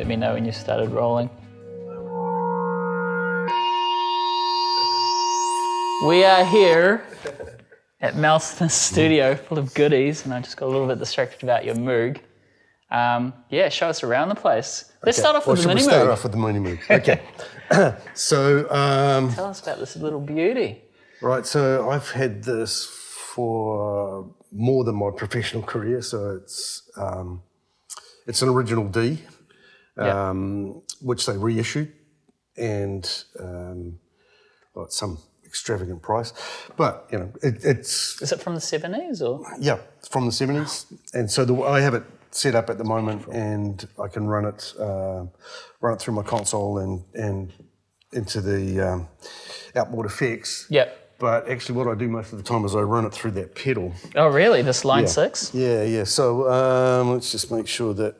Let me know when you started rolling. We are here at Mel Smith's studio, full of goodies, and I just got a little bit distracted about your Moog. Yeah, show us around the place. Let's start off with the Mini Moog. Start off with the Mini Moog. Okay. So, tell us about this little beauty. Right, so I've had this for more than my professional career. So it's an original D, which they reissued, and at some extravagant price. But you know, it's. Is it from the 70s or? Yeah, it's from the 70s, and so I have it set up at the moment, and I can run it through my console and into the outboard effects. Yep. But actually, what I do most of the time is I run it through that pedal. Oh, really? This line 6? Yeah. So let's just make sure that.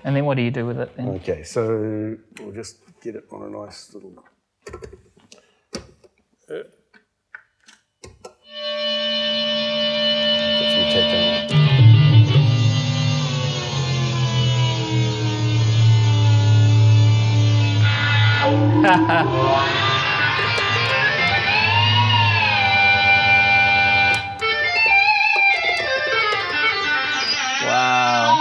And then what do you do with it then? Okay, so we'll just get it on a nice little. Get some tape on. Wow.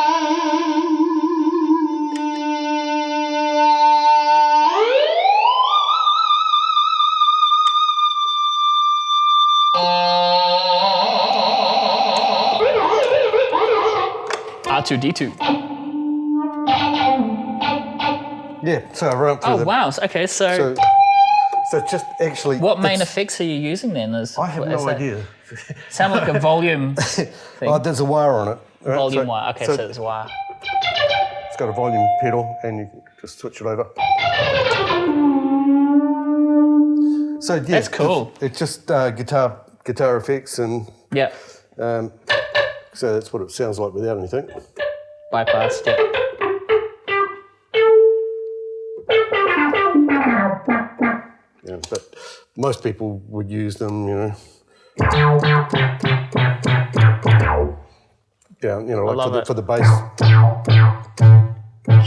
R2-D2. Yeah, so I run up through Oh, wow. Okay, so it's just actually. what main effects are you using then? I have no idea. Sound like a volume thing. Oh, there's a wire on it. Right? Volume wire. Okay, so there's a wire. It's got a volume pedal, and you can just switch it over. So yeah, That's cool. It's just guitar effects, and Yeah. so that's what it sounds like without anything. Bypass. Yeah. Yeah, but most people would use them, you know. Yeah, you know, like for the bass.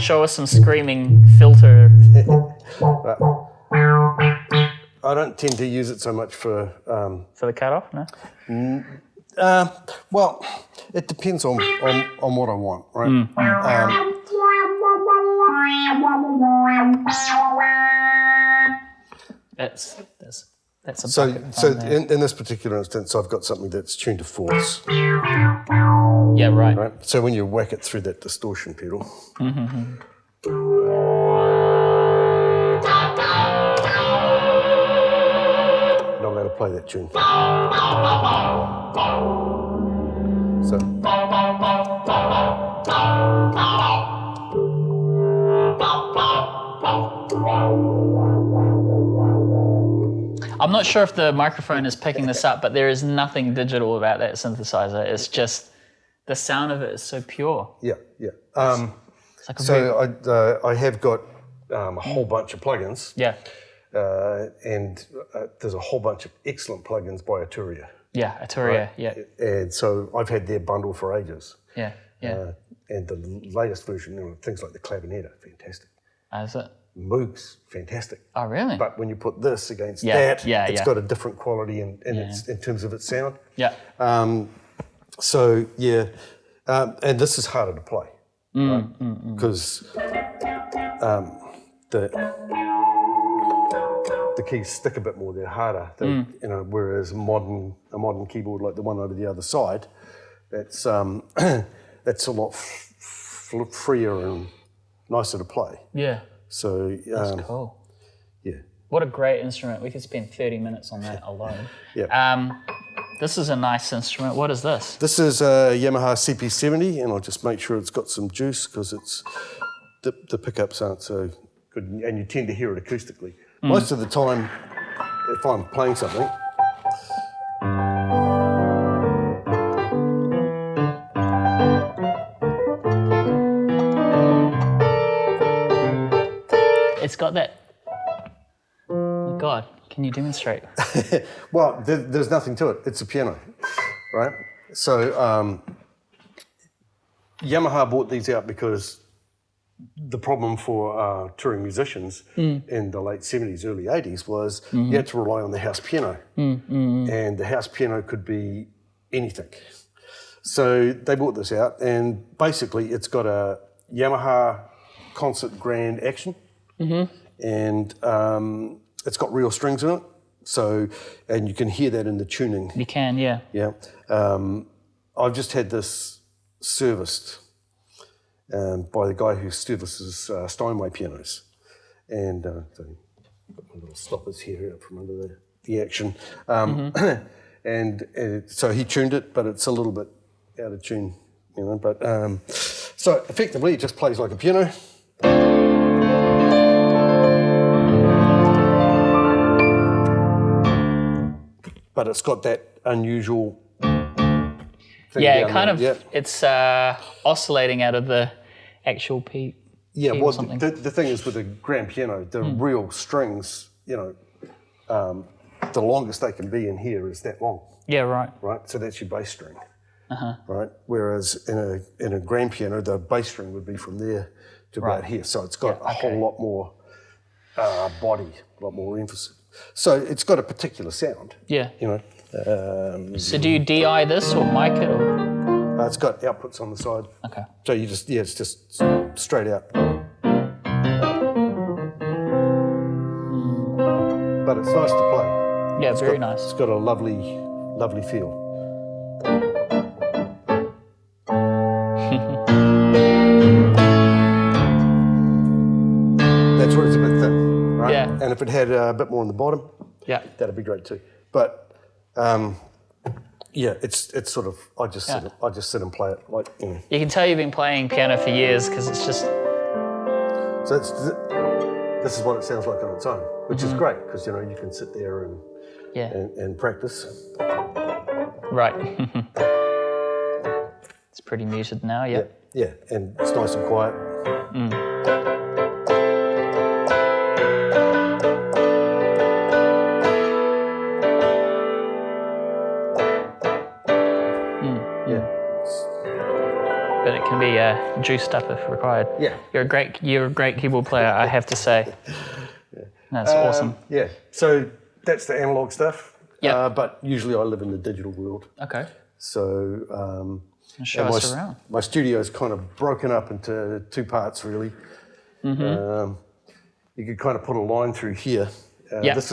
Show us some screaming filter. I don't tend to use it so much for. For the cutoff, no? Well, it depends on what I want, right? That's a So bucket in this particular instance, I've got something that's tuned to fourths. Yeah, right. Right. So when you whack it through that distortion pedal. Not allowed to play that tune. So. I'm not sure if the microphone is picking this up, but there is nothing digital about that synthesizer. It's just the sound of it is so pure. Yeah. It's like I have got a whole bunch of plugins. Yeah. And there's a whole bunch of excellent plugins by Arturia. Yeah, Arturia, right? yeah. And so I've had their bundle for ages. Yeah. And the latest version, you know, things like the clavinet are fantastic. Is it? Moog's fantastic. Oh, really? But when you put this against that, it's got a different quality in terms of its sound. Yeah. So, yeah, and this is harder to play, right? Because the keys stick a bit more, they're harder. You know, whereas a modern keyboard like the one over the other side, that's a lot freer and nicer to play. Yeah. So that's cool. Yeah. What a great instrument. We could spend 30 minutes on that alone. Yeah. This is a nice instrument. What is this? This is a Yamaha CP-70, and I'll just make sure it's got some juice because it's the pickups aren't so good, and you tend to hear it acoustically. Most of the time, if I'm playing something, it's got that. Oh God, can you demonstrate? well, there's nothing to it. It's a piano, right? So Yamaha bought these out because the problem for touring musicians in the late 70s, early 80s was you had to rely on the house piano. And the house piano could be anything. So they bought this out, and basically it's got a Yamaha concert grand action, and it's got real strings in it. So, and you can hear that in the tuning. You can, yeah. Yeah. I've just had this serviced by the guy who services Steinway pianos. And so put my little stoppers here out from under the action. And so he tuned it, but it's a little bit out of tune, you know. But so effectively it just plays like a piano. But it's got that unusual thing. Yeah, down it kind there. of, it's oscillating out of the actual key. Yeah, key well, or something. the thing is with a grand piano, the real strings, you know, the longest they can be in here is that long. Yeah, right. Right, so that's your bass string. Right, whereas in a grand piano, the bass string would be from there to about here. So it's got a whole lot more body, a lot more emphasis. So it's got a particular sound. Yeah. You know. So do you DI this or mic it or? It's got outputs on the side. Okay. So you just, it's just straight out. But it's nice to play. Yeah, very nice. It's got a lovely, lovely feel. That's where it's a bit thin, right? Yeah. And if it had a bit more on the bottom, Yeah. that'd be great too. But yeah, it's sort of I just sit and play it like. You know. You can tell you've been playing piano for years because it's just. So this is what it sounds like on its own, which is great because you know you can sit there and and practice. Right. It's pretty muted now. Yeah. Yeah, and it's nice and quiet. But it can be juiced up if required. Yeah. You're a great keyboard player, I have to say. That's awesome. Yeah, so that's the analog stuff. Yeah. But usually I live in the digital world. Okay. So Show us around. my studio is kind of broken up into two parts, really. You could kind of put a line through here. This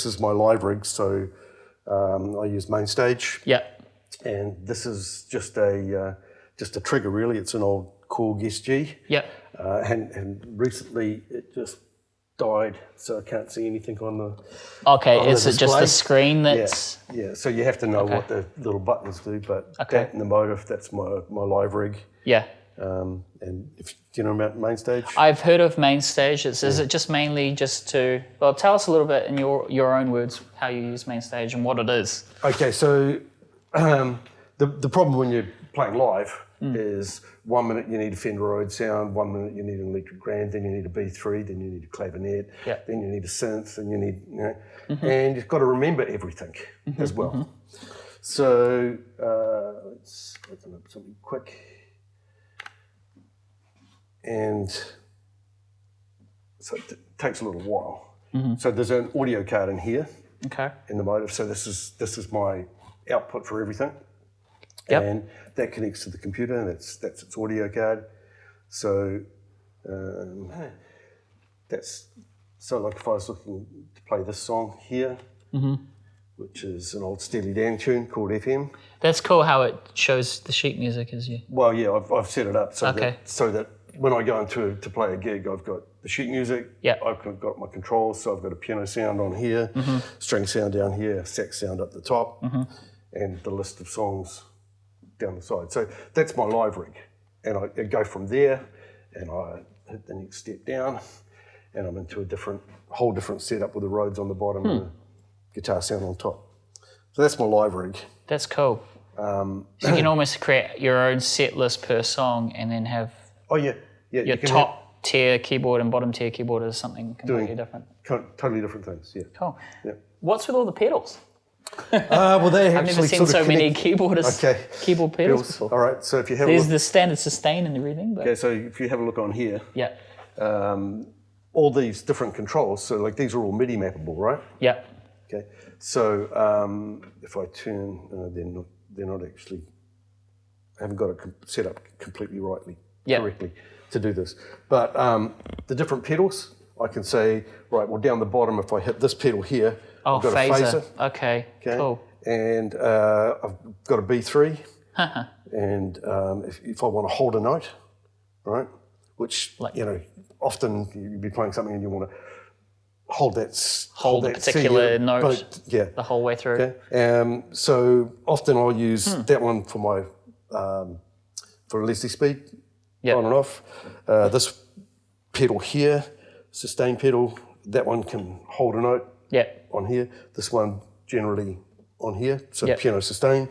is my live rig, so I use Mainstage. Yeah. And this is just a trigger, really. It's an old Korg SG. Yeah. And recently it just died, so I can't see anything on the. Okay, on is the it just display. the screen that's? Yeah. So you have to know what the little buttons do, but that and the motive, that's my live rig. Yeah. And do you know about Mainstage? I've heard of Mainstage. Is it just mainly just to? Well, tell us a little bit in your own words how you use Mainstage and what it is. Okay, so the problem when you're playing live is 1 minute you need a Fender Rhodes sound, 1 minute you need an electric grand, then you need a B3, then you need a clavinet, then you need a synth, and you need, you know, and you've got to remember everything as well. So let's open up something quick. And so it takes a little while. So there's an audio card in here in the motive. So this is my output for everything. And that connects to the computer, and that's its audio card. So that's so like if I was looking to play this song here, which is an old Steely Dan tune called FM. That's cool how it shows the sheet music as you. Well, yeah, I've set it up so that when I go into to play a gig, I've got the sheet music. I've got my controls, so I've got a piano sound on here, string sound down here, sax sound up the top, and the list of songs down the side. So that's my live rig, and I go from there, and I hit the next step down, and I'm into a whole different setup with the Rhodes on the bottom and the guitar sound on top. So that's my live rig. That's cool. So you can almost create your own set list per song, and then have your top tier keyboard and bottom tier keyboard is something completely different. Totally different things. Yeah. Cool. Yeah. What's with all the pedals? Well, they I've never seen so many keyboard pedals before. All right, so if you have There's the standard sustain and everything. But... Okay, so if you have a look on here, yeah, all these different controls, so like these are all MIDI mappable, right? Yeah. Okay, so if I turn, they're not actually, I haven't got it set up completely correctly to do this. But the different pedals, I can say, right, well down the bottom, if I hit this pedal here, I've got a phaser. Okay, cool. And I've got a B3. And if I want to hold a note, right, which, often you'd be playing something and you want to hold that particular note but, the whole way through. Okay. So often I'll use that one for my for Leslie speed on and off. This pedal here, sustain pedal, that one can hold a note on here. This one generally on here, so piano sustain,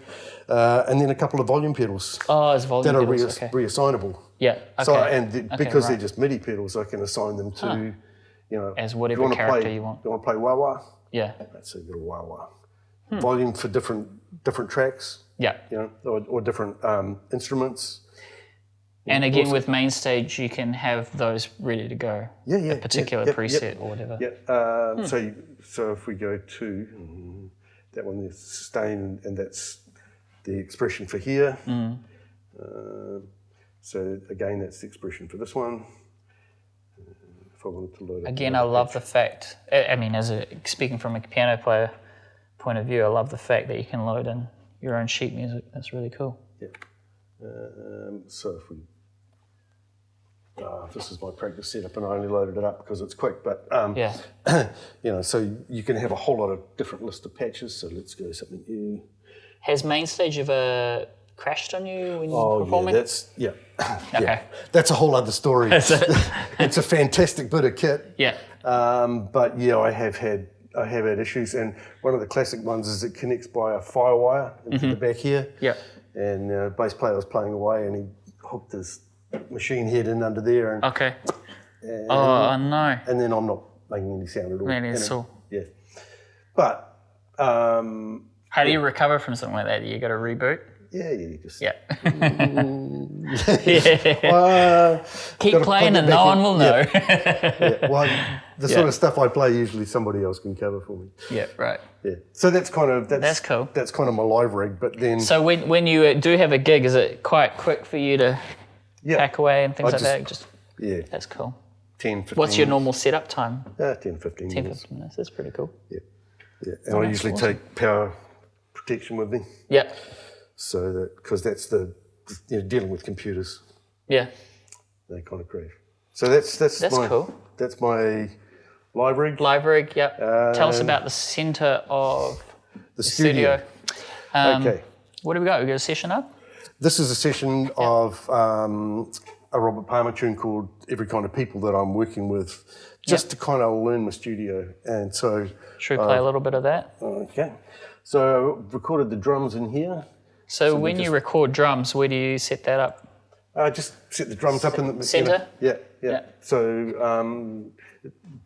and then a couple of volume pedals. Oh, it's volume pedals. That are reassignable. Yeah. Okay. So because they're just MIDI pedals, I can assign them to, as whatever character you want. You want to play wah wah? Yeah. That's a little wah wah. Volume for different tracks. Yeah. Or different instruments. And again, with Mainstage, you can have those ready to go. Yeah. A particular preset or whatever. Yeah. So if we go to that one, there's sustain, and that's the expression for here. So again, that's the expression for this one. If I wanted to load it. Again, I love the fact, speaking from a piano player point of view, I love the fact that you can load in your own sheet music. That's really cool. Yeah. So if we, this is my practice setup, and I only loaded it up because it's quick, but so you can have a whole lot of different list of patches. So let's go something E. Has Mainstage ever crashed on you when you're performing? Okay. That's a whole other story. It's a fantastic bit of kit. Yeah. But I have had issues, and one of the classic ones is it connects by a firewire into the back here. Yeah. And bass player was playing away, and he hooked his machine head in under there. And, oh no! And then I'm not making any sound at all. Yeah. But how do you recover from something like that? You got to reboot. Yeah, you just... Yeah. Keep playing and no one will know. Well, the sort of stuff I play, usually somebody else can cover for me. Yeah, right. Yeah. So that's cool. That's kind of my live rig, but then... So when you do have a gig, is it quite quick for you to pack away and things like that? Yeah. That's cool. 10, 15 What's your normal setup time? 10, 15 10, minutes. 15 minutes. That's pretty cool. Yeah. And I usually take power protection with me. Yeah. So that, because that's the, dealing with computers. Yeah. They kind of crash. So that's cool. That's my live rig. Live rig, yep. Tell us about the centre of the studio. Okay. What do we got? We got a session up? This is a session of a Robert Palmer tune called Every Kind of People that I'm working with, just to kind of learn my studio. And so... Should we play a little bit of that? Okay. So I recorded the drums in here. So when you record drums, where do you set that up? Just set the drums up in the... Centre? Yeah. So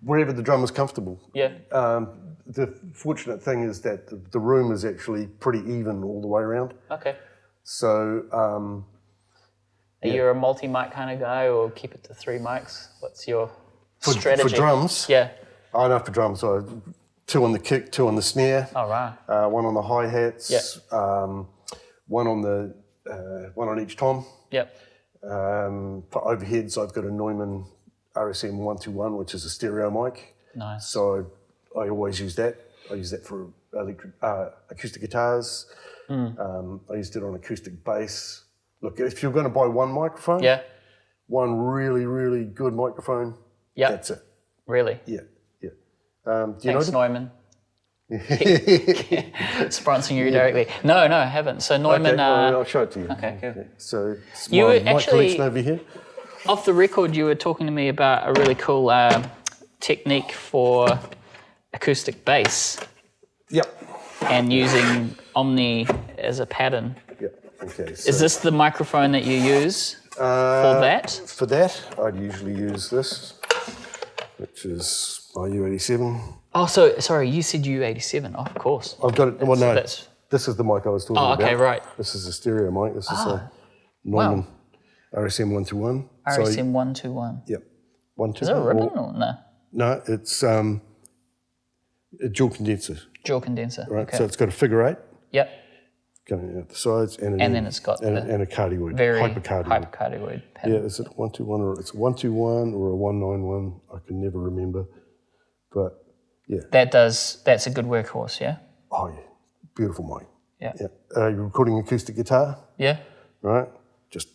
wherever the drum is comfortable. Yeah. The fortunate thing is that the room is actually pretty even all the way around. Okay. So... Are you a multi-mic kind of guy, or keep it to 3 mics? What's your strategy? For drums? Yeah. I know for drums, so 2 on the kick, 2 on the snare. Oh, right. 1 on the hi-hats. Yeah. 1 on each tom. Yep. For overheads, I've got a Neumann RSM 121, which is a stereo mic. Nice. So I always use that. I use that for acoustic guitars. I used it on acoustic bass. Look, if you're going to buy one microphone, one really, really good microphone, that's it. Really? Yeah. Thanks, Neumann. Sponsoring you directly. No, I haven't. So Neumann... Okay, well, I'll show it to you. Okay, cool. Okay. So it's You my were mic actually- collection over here. Off the record, you were talking to me about a really cool technique for acoustic bass. Yep. And using Omni as a pattern. Yep. Okay. So, Is this the microphone that you use for that? For that, I'd usually use this. which is my U87. Oh, so sorry, you said U87. Oh, of course. I've got it. Well, no, that's- this is the mic I was talking about. Oh, okay, right. This is a stereo mic. This is a Neumann RSM 121. RSM 121. Yep. 121. Is it a ribbon or no? No, it's a dual condenser. Dual condenser. Right. Okay. So it's got a figure 8 Yep. going out the sides, and then it's got and the a cardioid, Very hypercardioid. hypercardioid pattern. Yeah, is it 121 or it's 121 or a 191? I can never remember, but yeah. That's a good workhorse, yeah? Oh yeah, beautiful mic. Yeah. Yeah. You're recording acoustic guitar, Yeah? right? Just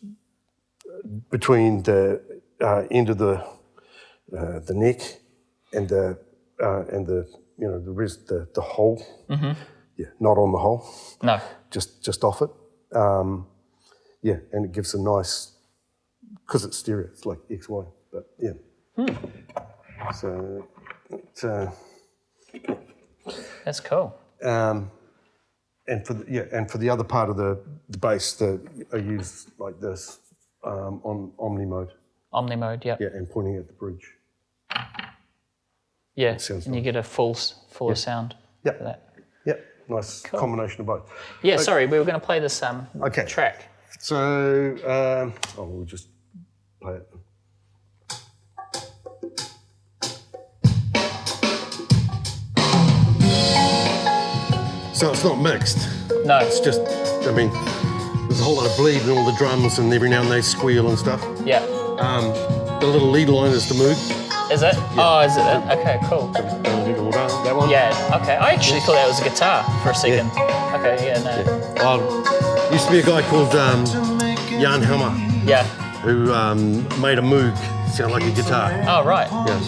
between the end of the neck and the the rest the hole. Mm-hmm. Yeah, not on the hole. No. Just off it. Yeah, and it gives a nice, because it's stereo. It's like XY, but yeah. So That's cool. and for the other part of the bass, I use like this on Omni mode. Omni mode, yep. Yeah, and pointing at the bridge. Yeah, sounds and you get a fuller sound Yep. for that. Yep, nice combination of both. Yeah, sorry, we were going to play this Okay. track. So, we'll just play it. So it's not mixed. No. It's just, I mean, there's a whole lot of bleed in all the drums, and every now and then they squeal and stuff. Yeah. The little lead line is the moog. Is it? Yeah. Oh, is it? Okay, cool. That one? Yeah, okay. I actually thought that was a guitar for a second. Yeah. Okay, yeah, no. Used to be a guy called Jan Hammer Yeah. who made a moog sound like a guitar. Oh, right. Yeah.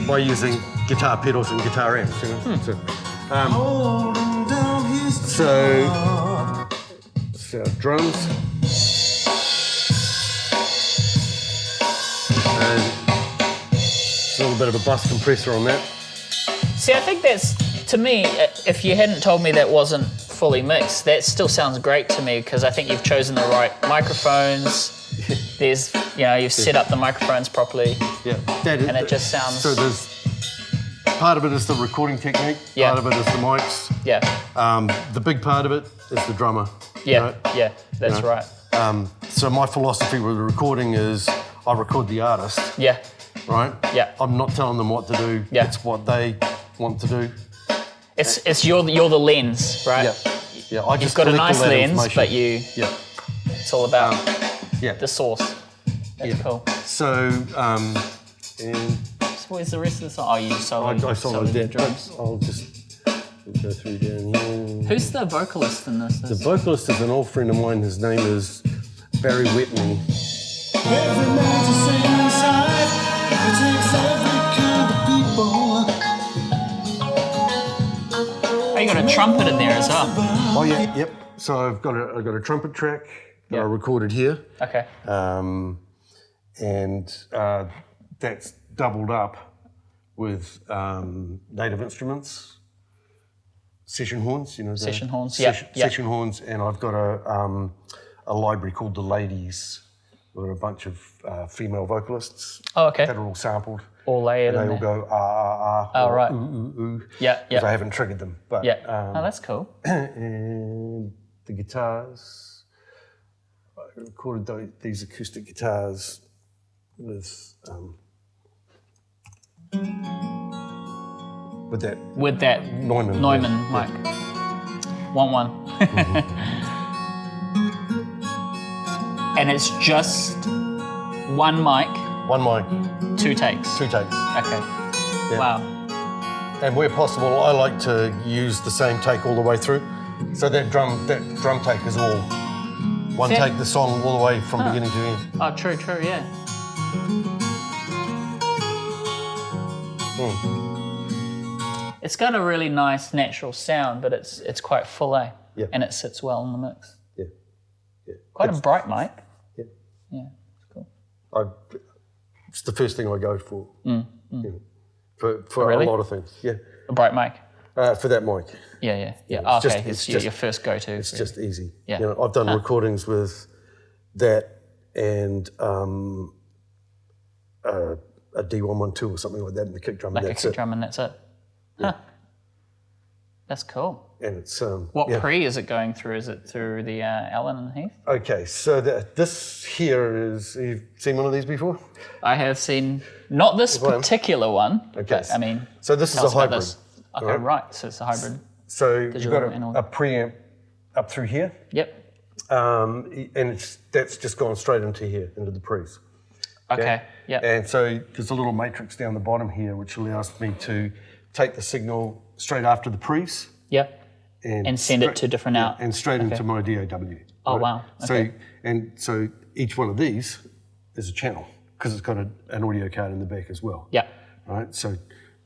By using guitar pedals and guitar amps, you know. So drums. And a little bit of a bus compressor on that. See, I think that's, to me, if you hadn't told me that wasn't fully mixed, that still sounds great to me, because I think you've chosen the right microphones. There's, you've set up the microphones properly. Yeah. And it just sounds... So there's, part of it is the recording technique, Yeah. part of it is the mics. Yeah. The big part of it is the drummer. Yeah, right? yeah, that's right. So my philosophy with the recording is I record the artist, Yeah, right? Yeah. I'm not telling them what to do. Yeah. It's what they want to do. it's you're the lens, right? Yeah. I You've just got a collect all nice that lens, information. but Yeah. it's all about Yeah. the source. That's cool. So, and So where's the rest of the song? Oh, you just soloed I soloed that. drums. I'll just go through down here. Who's the vocalist in this? The vocalist is an old friend of mine. His name is Barry Whitney. Every man's the same inside. It takes every kind of people. Oh, you got a trumpet in there as well. Oh yeah, yep. So I've got a trumpet track that I recorded here, Okay. and that's doubled up with native instruments, session horns. Session horns, yeah. Session horns, and I've got a library called the Ladies, with a bunch of female vocalists. Oh, okay. That are all sampled. All layered And in they all there. go ah, Oh, or right. ooh, ooh, ooh. Yeah, Because I yeah. haven't triggered them. But Yeah. Oh, that's cool. and the guitars. I recorded these acoustic guitars with that With that Neumann. mic. 1-1. And it's just one mic, One mic, 2 takes. 2 takes. Okay. Yeah. Wow. And where possible, I like to use the same take all the way through. So that drum take is all one Fair. take, the song all the way from beginning to end. Oh, true, yeah. It's got a really nice natural sound, but it's quite full, eh? Yeah. And it sits well in the mix. Yeah. Quite a bright mic. Yeah. Yeah, it's cool. It's the first thing I go for. You know, for Really? a lot of things. Yeah. A bright mic. For that mic. Yeah. it's Oh, just- okay, it's it's your first go-to. It's just easy. Yeah. You know, I've done recordings with that and a D112 or something like that in the kick drum. Like and a that's kick it. drum and that's it. Huh. That's cool. And it's What pre is it going through? Is it through the Allen and Heath? Okay, so this here is. You've seen one of these before? I have seen not this particular one. Okay, But, I mean, so this is tell a us about hybrid. this. Okay, right. So it's a hybrid. So you've Digital got analog. a preamp up through here, Yep. and that's just gone straight into here, into the pre's. Okay. Yep. And so there's a little matrix down the bottom here, which allows me to take the signal straight after the pre's. Yep. And send it to different out. And straight into my DAW. Oh, wow. Okay. So each one of these is a channel because it's got an audio card in the back as well. Yep. Right. So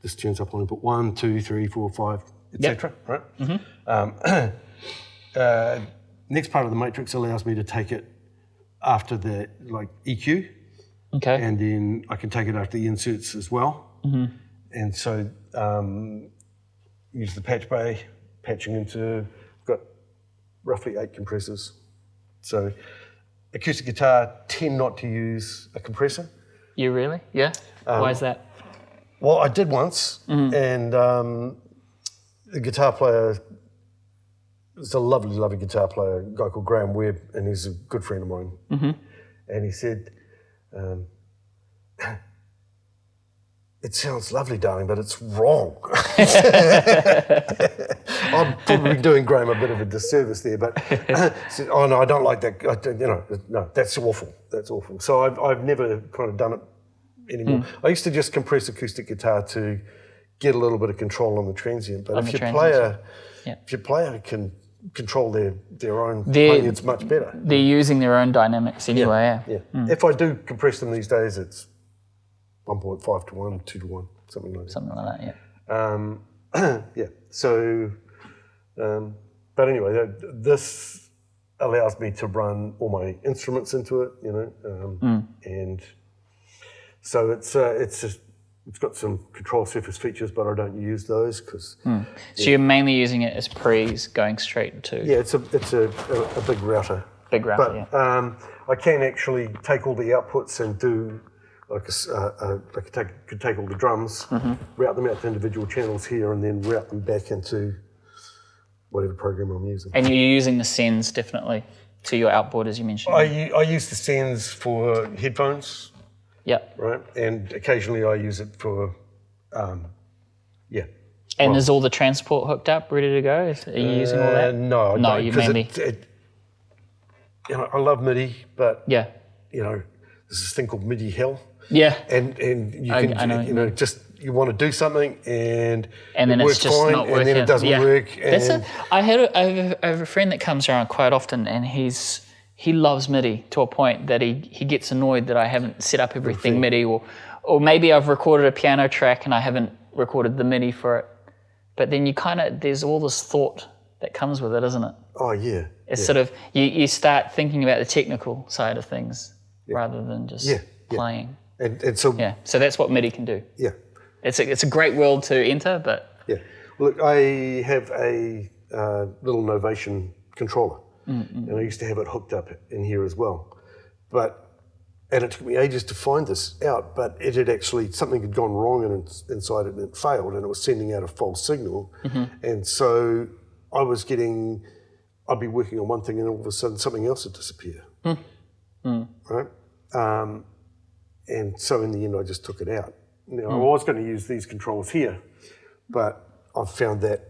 this turns up on input 1, 2, 3, 4, 5, etc. Right. Next part of the matrix allows me to take it after the EQ. Okay. And then I can take it after the inserts as well. And so use the patch bay, patching into, got roughly 8 compressors. So acoustic guitar tend not to use a compressor. You really? Yeah. Why is that? Well, I did once, and the guitar player is a lovely, lovely guitar player, a guy called Graham Webb, and he's a good friend of mine. And he said, it sounds lovely, darling, but it's wrong. I'm probably doing Graham a bit of a disservice there, but said, oh no, I don't like that. No, that's awful. That's awful. So I've never kind of done it anymore. I used to just compress acoustic guitar to get a little bit of control on the transient, but if your player can control their own playing, it's much better. They're using their own dynamics anyway. Yeah. If I do compress them these days, it's 1.5 to 1, 2 to 1, something like that. Something like that, yeah. Yeah. So, but anyway, this allows me to run all my instruments into it, and so it's got some control surface features, but I don't use those because. So you're mainly using it as pre's, going straight to. Yeah, it's a big router. Big router, but, I can actually take all the outputs and do. I could take all the drums, route them out to individual channels here, and then route them back into whatever program I'm using. And you're using the sends definitely to your outboard, as you mentioned. I use the sends for headphones. Yep. Right, and occasionally I use it for, And is all the transport hooked up, ready to go? Are you using all that? No, I don't, you mainly. I love MIDI, but Yeah. there's this thing called MIDI hell. Yeah. And you I can know just you want to do something and then it it's works just fine, not working. and then it doesn't work. And I have a friend that comes around quite often, and he loves MIDI to a point that he gets annoyed that I haven't set up everything MIDI, or maybe I've recorded a piano track and I haven't recorded the MIDI for it. But then there's all this thought that comes with it, isn't it? Oh yeah. It's sort of you start thinking about the technical side of things rather than just playing. And so so that's what MIDI can do. Yeah. It's a great world to enter, but yeah. Look, I have a little Novation controller, and I used to have it hooked up in here as well. And it took me ages to find this out, but it had actually, something had gone wrong inside it, and it failed, and it was sending out a false signal. And so I'd be working on one thing, and all of a sudden something else would disappear. Right? And so in the end, I just took it out. Now, I was going to use these controls here, but I've found that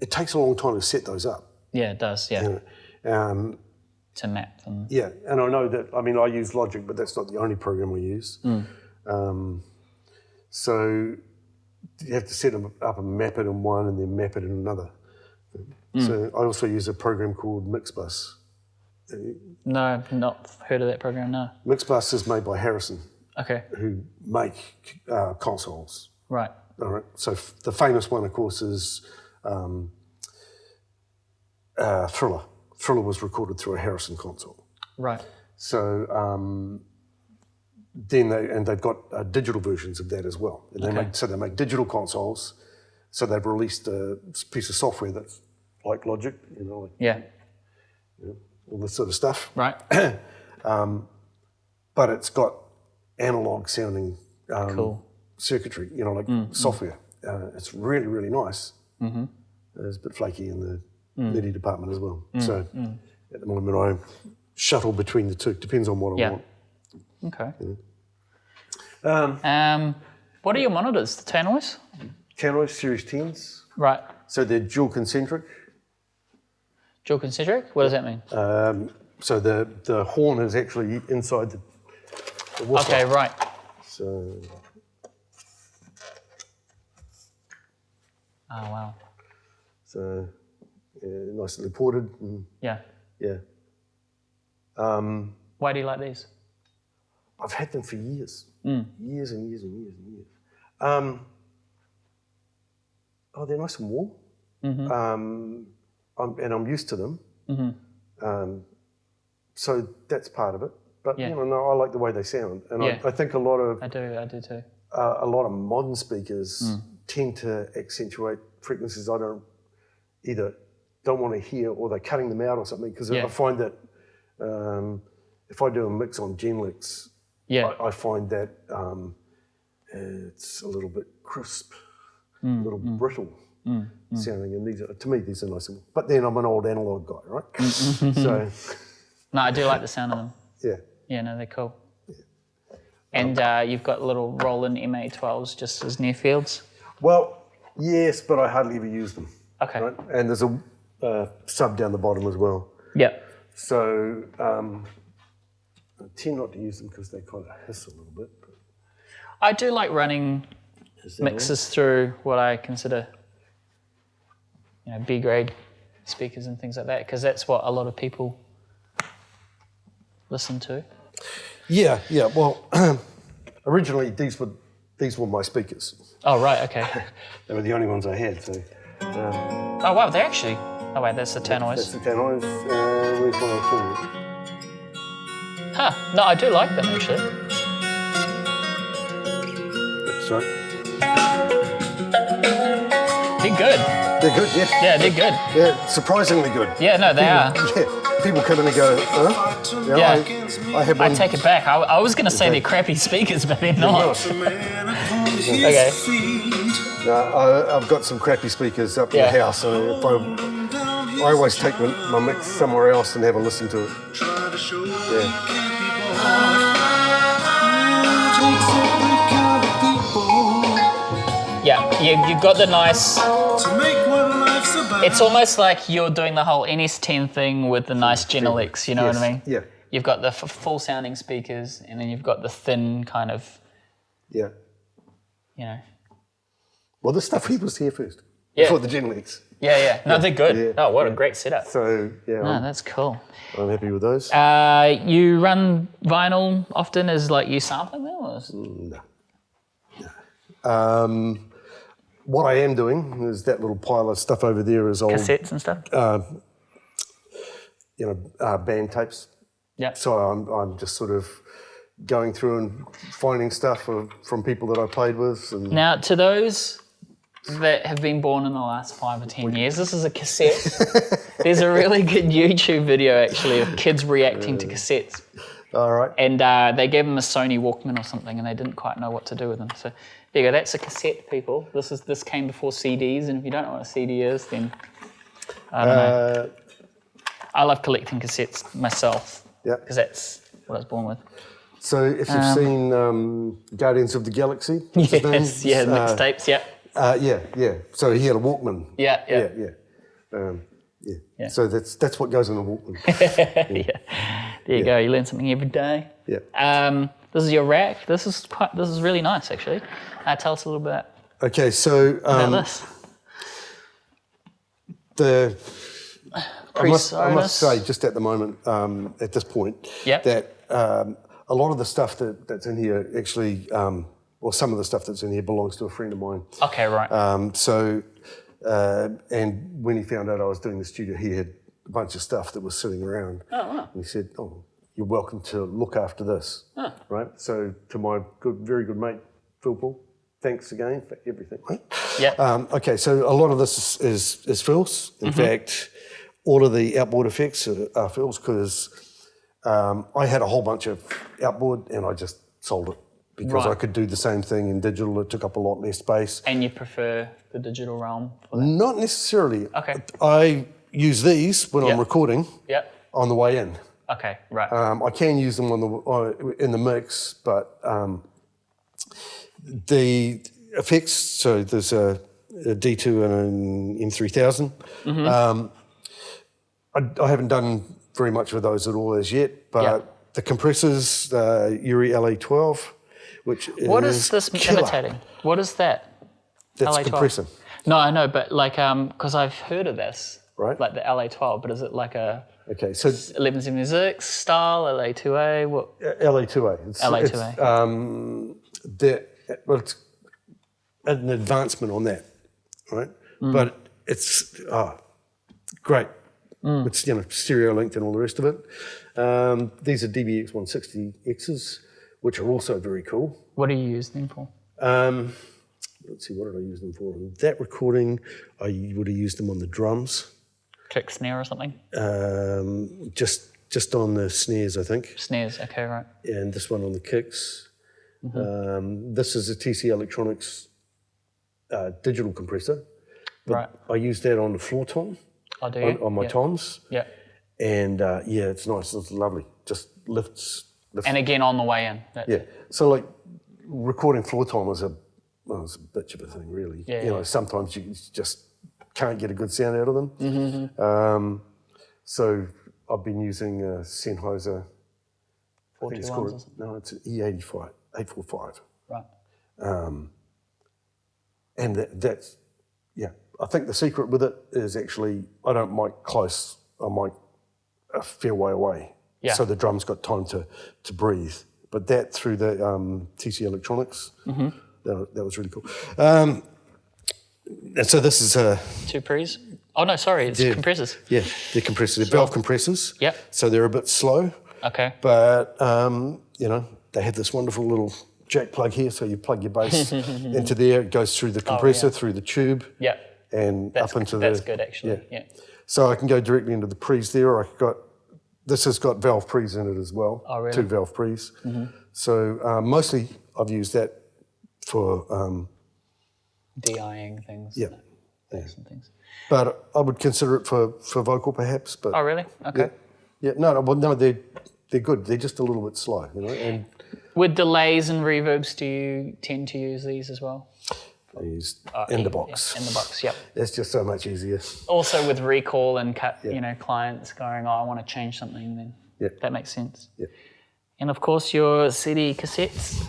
it takes a long time to set those up. Yeah, it does, yeah. To map them. Yeah, and I know that, I use Logic, but that's not the only program I use. So you have to set them up and map it in one and then map it in another. So I also use a program called Mixbus. No, I've not heard of that program, no. Mixbus is made by Harrison, who make consoles. Right. All right. So the famous one, of course, is Thriller. Thriller was recorded through a Harrison console. Right. So then they've got digital versions of that as well. And they make digital consoles. So they've released a piece of software that's like Logic, all this sort of stuff. Right. But it's got analog sounding Cool. circuitry, you know, like software. It's really, really nice. Mm-hmm. It's a bit flaky in the MIDI department as well. So at the moment I shuttle between the two. Depends on what I want. Okay. What are your monitors? The Tannoys? Tannoy Series 10s. Right. So they're dual concentric. Dual concentric? What does that mean? So the horn is actually inside the woofer. Okay, right. So. Oh, wow. So nicely ported. And, Yeah. yeah. Why do you like these? I've had them for years. Years and years and years and years. They're nice and warm. And I'm used to them. So that's part of it. But you know, no, I like the way they sound. And I think a lot of... I do too. A lot of modern speakers tend to accentuate frequencies I don't want to hear, or they're cutting them out or something, because I find that if I do a mix on Genlex, I find that it's a little bit crisp, a little brittle sounding, and to me these are nice. But then I'm an old analog guy, right? So no, I do like the sound of them. Yeah. Yeah, no, they're cool. And you've got little Roland MA12s just as near fields? Well, yes, but I hardly ever use them. Okay. Right? And there's a sub down the bottom as well. Yep. So I tend not to use them because they kind of hiss a little bit. But I do like running mixes through what I consider, you know, B-grade speakers and things like that, because that's what a lot of people listen to. Yeah. Well, originally these were my speakers. Oh, right, okay. They were the only ones I had. So. Oh, wow, they're actually... Oh, wait, that's the Tannoys. That's the Tannoys. Where's my alternative? Huh, no, I do like them, actually. That's right. They're good. They're good, yeah. Yeah, they're good. Yeah, surprisingly good. Yeah, no, they are. Yeah, people come in and go, huh? Yeah. I have one. I take it back. I was going to say they're crappy speakers, but they're not. Okay. No, I've got some crappy speakers up in the house, so I always take my mix somewhere else and have a listen to it. Yeah, you've got the nice... It's almost like you're doing the whole NS10 thing with the nice Genelecs, you know what I mean? Yeah. You've got the full sounding speakers, and then you've got the thin kind of... Yeah. You know... Well, this stuff he was here first. Before the Genelecs. Yeah. No, they're good. Yeah. Oh, what a great setup. So, yeah. No, that's cool. I'm happy with those. You run vinyl often as like you sampling them? Or? No. What I am doing is that little pile of stuff over there is old... Cassettes and stuff? Band tapes. Yeah. So I'm just sort of going through and finding stuff from people that I played with. And Now, to those that have been born in the last 5 or 10 years, this is a cassette. There's a really good YouTube video, actually, of kids reacting to cassettes. All right. And they gave them a Sony Walkman or something, and they didn't quite know what to do with them. So there you go. That's a cassette, people. This came before CDs, and if you don't know what a CD is, then I don't know. I love collecting cassettes myself. Yeah. Because that's what I was born with. So if you've seen Guardians of the Galaxy, yes, yeah, mixtapes, yeah. Yeah. So he had a Walkman. Yeah. So that's what goes in a Walkman. Yeah. There you go. You learn something every day. Yeah. This is your rack. This is really nice, actually. Tell us a little bit Okay, so about this. I must say, just at the moment, at this point, that a lot of the stuff that's in here actually, or some of the stuff that's in here belongs to a friend of mine. Okay, right. And when he found out I was doing the studio, he had a bunch of stuff that was sitting around. Oh, wow. And he said, "Oh, you're welcome to look after this." Oh. Right? So to my very good mate, Phil Paul, thanks again for everything. Right? Yeah. Okay, so a lot of this is Phil's. In fact, all of the outboard effects are Phil's, because I had a whole bunch of outboard and I just sold it. because I Right. could do the same thing in digital. It took up a lot less space. And you prefer the digital realm for that? Not necessarily. Okay. I use these when I'm Yep. recording Yep. on the way in. Okay, right. I can use them in the mix, but the effects. So there's a D2 and an M3000. I haven't done very much with those at all as yet, but Yeah. the compressors, Yuri LA12, which What is this killer. imitating? What is that? That's LA12? compressor, No, I know, but like, because I've heard of this. right? Like the LA12, but is it like a Okay, so 1176 style, LA2A? What? LA2A. LA2A. It's an advancement on that, right? But it's great. It's stereo linked and all the rest of it. These are DBX 160Xs, which are also very cool. What do you use them for? Let's see, what did I use them for? That recording, I would have used them on the drums, Kick, snare, or something? just on the snares, I think, Snares. Okay, right. and this one on the kicks. This is a TC Electronics digital compressor. Right. I use that on the floor tom, Oh, do you? on my Yeah. toms, Yeah. and it's nice. It's lovely. Just lifts. And again, on the way in. Yeah. So like recording floor tom is it's a bitch of a thing, really. Yeah, you know, yeah. sometimes you just can't get a good sound out of them. So I've been using a Sennheiser. I think it's 41s or called. something? No, it's an E85, 845. Right. And that's, I think the secret with it is actually I don't mic close, I mic a fair way away. Yeah. So the drum's got time to breathe. But that through the TC Electronics, that was really cool. And so this is Two pre's? Oh, no, sorry, it's compressors. yeah, they're compressors, they're valve compressors. Yep. So they're a bit slow, Okay. but they have this wonderful little jack plug here, so you plug your bass into there, it goes through the compressor, through the tube, Yeah. and That's, up into that's the... good, actually. Yeah. So I can go directly into the pre's there, or this has got valve pre's in it as well. Oh, really? 2 valve pre's. So mostly I've used that for, DIing things. yeah. And things. But I would consider it for vocal perhaps, but... Oh, really? Okay. Yeah, they're good. They're just a little bit slow, and With delays and reverbs, do you tend to use these as well? I use in the box. In the box, yep. It's just so much easier. Also with recall and clients going, I want to change something, then that makes sense. Yeah. And of course your CD cassettes.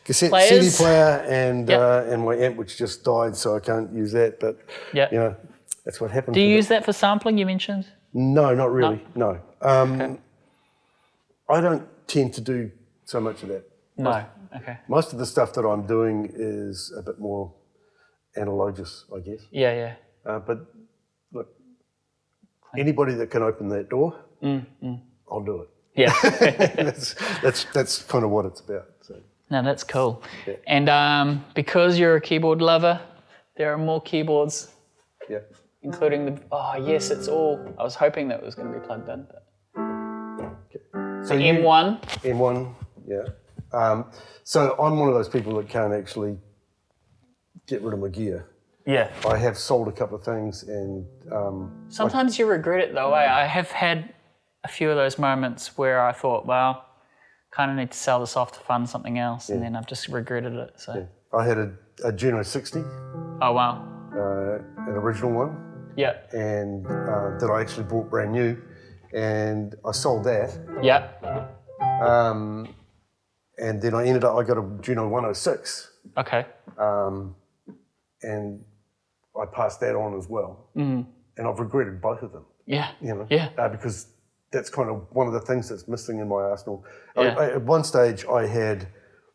Cassette Players. CD player and my amp, which just died, so I can't use that. But that's what happened. Do you use that for sampling, you mentioned? No, not really. No. I don't tend to do so much of that. No. Okay. Most of the stuff that I'm doing is a bit more analogous, I guess. Yeah. But look, anybody that can open that door, I'll do it. Yeah. That's kind of what it's about. So. No, that's cool. Yeah. And because you're a keyboard lover, there are more keyboards, Yeah. including the. Oh yes, it's all. I was hoping that was going to be plugged in. But So the M1. M1, yeah. So I'm one of those people that can't actually get rid of my gear. Yeah. I have sold a couple of things, and Sometimes you regret it though. I have had a few of those moments where I thought, well, kind of need to sell this off to fund something else, and then I've just regretted it. So. I had a Juno 60, Oh wow. an original one, Yeah. and that I actually bought brand new, and I sold that. Yeah. And then I got a Juno 106, Okay. and I passed that on as well. And I've regretted both of them. Yeah. Yeah. Because that's kind of one of the things that's missing in my arsenal. Yeah. At one stage, I had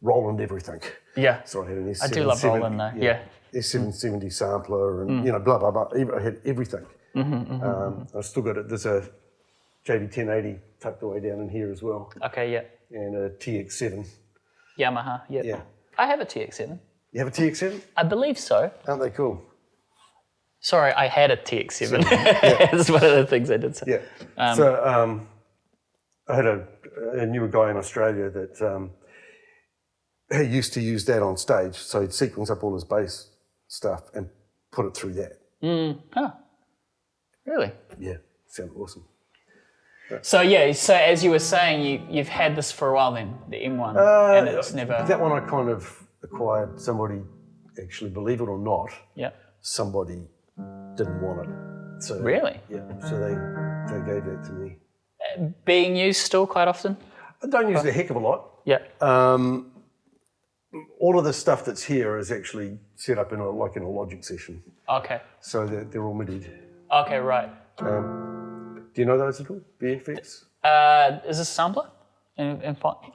Roland everything. Yeah. So I had an S770. I do love Roland though. Yeah. S770 sampler and blah blah blah. I had everything. I've still got it. There's a JV1080 tucked away down in here as well, Okay. Yeah. and a TX7. Yamaha. Yep. Yeah. I have a TX7. You have a TX7? I believe so. Aren't they cool? Sorry, I had a TX7. That's one of the things I did say. Yeah. I had a newer guy in Australia that he used to use that on stage, so he'd sequence up all his bass stuff and put it through that. Huh. Really? Yeah, sounded awesome. So as you were saying, you've had this for a while then, the M1, and it's never... That one I kind of acquired, somebody, actually, believe it or not, Yeah. somebody didn't want it. So, Really? Yeah, so they gave that to me. Being used still quite often? I don't use it a heck of a lot. Yeah. All of the stuff that's here is actually set up in a Logic session. Okay. So they're all MIDI'd. Okay, right. Do you know those at all? VFX? Is this sampler?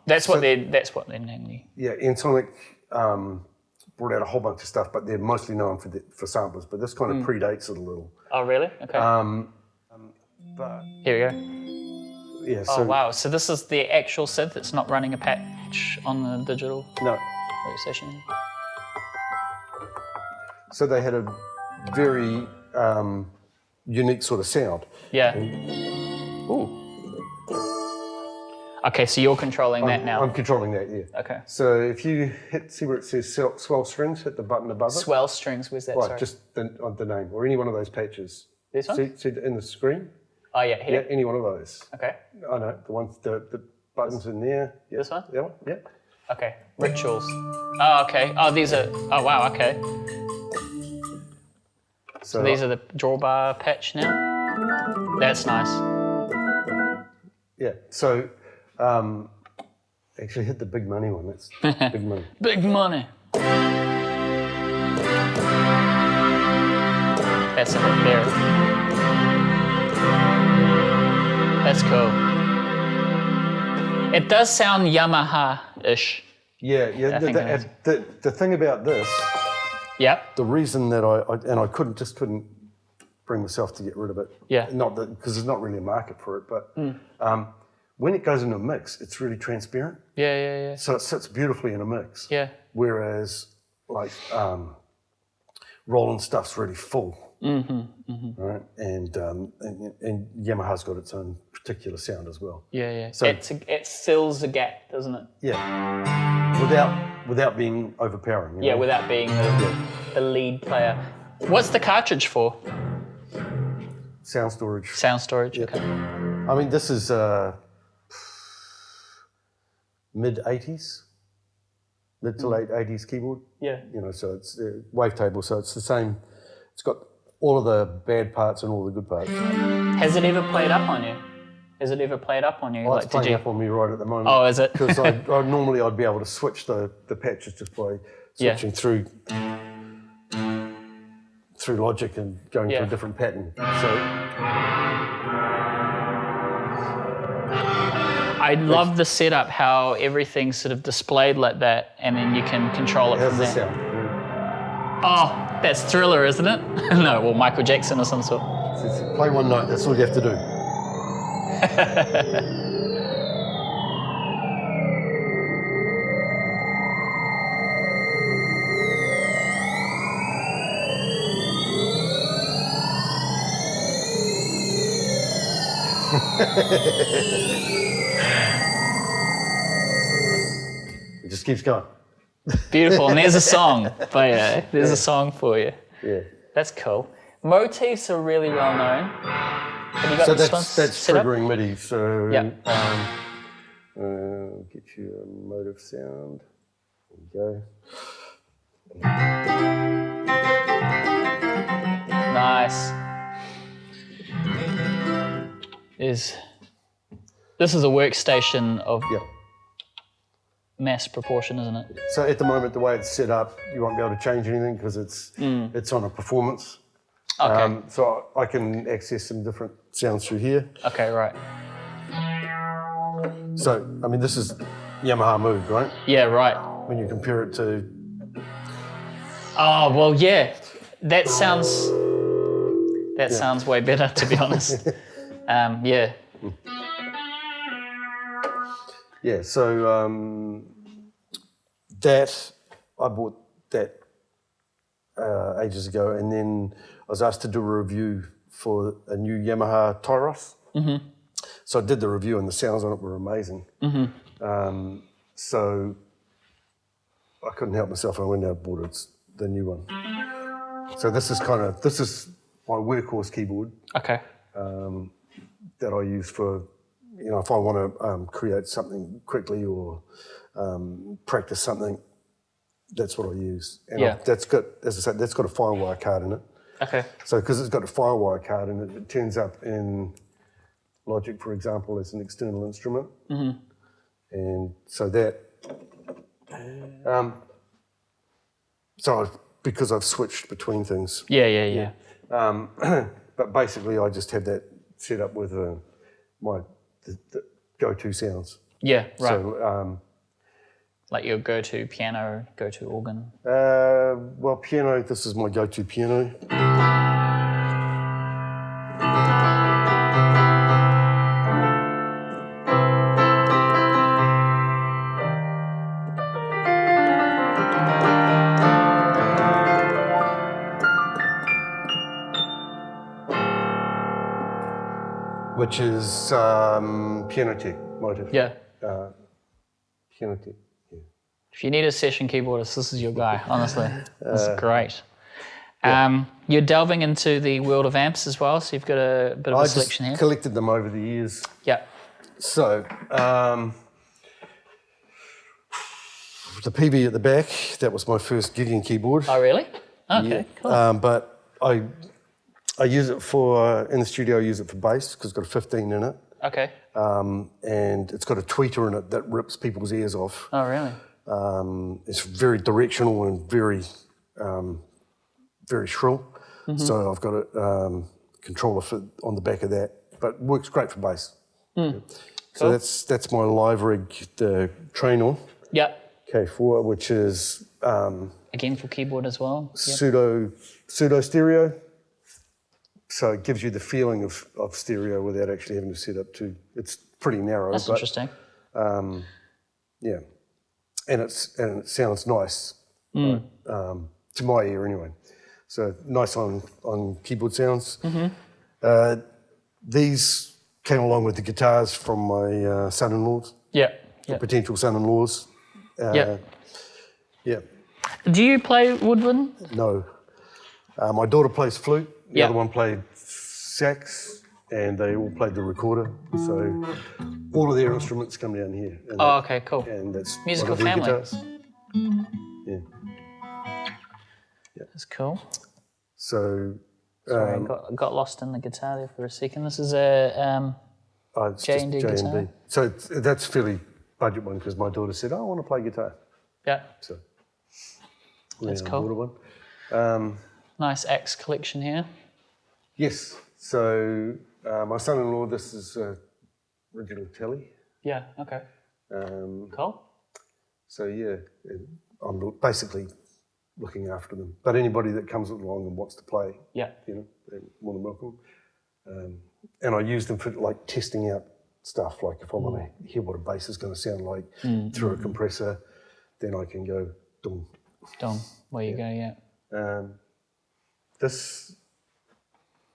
That's what they're namely. Yeah, Ensonic brought out a whole bunch of stuff, but they're mostly known for samplers. But this kind of predates it a little. Oh, really? Okay. But Here we go. yeah, so Oh, wow. So this is the actual synth. It's not running a patch on the digital no. workstation. So they had a very unique sort of sound. Yeah. Ooh. Okay, so you're controlling that now. I'm controlling that, yeah. Okay. So if you see where it says swell strings, hit the button above it. Swell strings, where's that? Right, Sorry. just on the name, or any one of those patches. This one? See in the screen? Oh, yeah, Yeah, here. any one of those. Okay. I know, the buttons in there. Yeah. This one? That one, yeah. Okay. Rituals. Oh, okay. Oh, these are... Oh, wow, okay. So These are the drawbar patch now? That's nice. yeah, so actually hit the big money one. That's big money. Big money. That's a bit there. That's cool. It does sound Yamaha-ish. Yeah. I think it is. The thing about this, Yep. the reason that I couldn't bring myself to get rid of it. Yeah. Not that because there's not really a market for it, but when it goes in a mix, it's really transparent. Yeah. So it sits beautifully in a mix. Yeah. Whereas like Roland stuff's really full. Right, and Yamaha's got its own particular sound as well. Yeah. So- It fills the gap, doesn't it? Yeah, without being overpowering. you Yeah, know? without being the lead player. What's the cartridge for? Sound storage. Sound storage. Okay. I mean, this is mid-80s, mid to late 80s keyboard. Yeah. You know, so it's wavetable, so it's the same. It's got all of the bad parts and all the good parts. Has it ever played up on you? Has it ever played up on you? Well, it's playing up on me right at the moment. Oh, is it? Because normally I'd be able to switch the patches just by switching through Logic and going to a different pattern. So I love the setup, how everything's sort of displayed like that, and then you can control it how's from the there. sound? Oh, that's Thriller, isn't it? No, well, Michael Jackson or some sort. So play one note. That's all you have to do. It just keeps going. Beautiful, and there's a song. But yeah, there's a song for you. Yeah. That's cool. Motifs are really well known. Have you got So this one that's set up? triggering MIDI. So Yeah. get you a motive sound. There you go. Nice. This is a workstation of Yeah. mass proportion, isn't it? So at the moment, the way it's set up, you won't be able to change anything because it's on a performance. Okay. So I can access some different sounds through here. Okay, right. So, I mean, this is Yamaha Moog, right? Yeah, right. When you compare it to... Oh, well, yeah. That sounds way better, to be honest. Yeah. Yeah, so that, I bought that ages ago, and then I was asked to do a review for a new Yamaha Tyros. Mm-hmm. So I did the review, and the sounds on it were amazing. Mm-hmm. So I couldn't help myself. I went out and bought the new one. So this is my workhorse keyboard. Okay. That I use for, if I want to create something quickly or practice something, that's what I use. And that's got, as I said, that's got a Firewire card in it. Okay. So because it's got a Firewire card in it, it turns up in Logic, for example, as an external instrument. Mm-hmm. And so that, because I've switched between things. Yeah. But basically, I just have that set up with the go-to sounds. Yeah, right. So, like your go-to piano, go-to organ. well, piano. This is my go-to piano. Which is Piano Tech motive. Yeah. Piano Tech. Yeah. If you need a session keyboardist, this is your guy, honestly. This is great. You're delving into the world of amps as well, so you've got a bit of a selection here. I collected them over the years. Yeah. So, the PV at the back, that was my first gigging keyboard. Oh, really? Okay, cool. But I use it in the studio, I use it for bass, because it's got a 15 in it. Okay. And it's got a tweeter in it that rips people's ears off. Oh, really? It's very directional and very, very shrill. Mm-hmm. So I've got a controller on the back of that, but works great for bass. Mm. So that's my live rig, the Trainor. Yeah. K4, which is again for keyboard as well. Pseudo stereo. So it gives you the feeling of stereo without actually having to set up too. It's pretty narrow. That's interesting. Yeah, and it sounds nice to my ear anyway. So nice on keyboard sounds. Mm-hmm. These came along with the guitars from my son-in-laws. Yeah. Potential son-in-laws. Yeah. Yeah. Do you play woodwind? No. My daughter plays flute. The Yeah. other one played sax, and they all played the recorder. So all of their instruments come down here. And Okay, cool. And that's Musical one of their family. guitars. Yeah. That's cool. So. Sorry, I got lost in the guitar there for a second. This is a It's J&D just guitar. J&D. So that's fairly budget one because my daughter said, I want to play guitar. Yeah. So That's I cool. bought one. Nice axe collection here. Yes. So my son-in-law, this is original telly. Yeah. Okay. Cool. So yeah, I'm basically looking after them. But anybody that comes along and wants to play, Yeah. they're more than welcome. And I use them for like testing out stuff. Like if I want to hear what a bass is going to sound like through a compressor, then I can go dum. Dom, where you go? Yeah. This,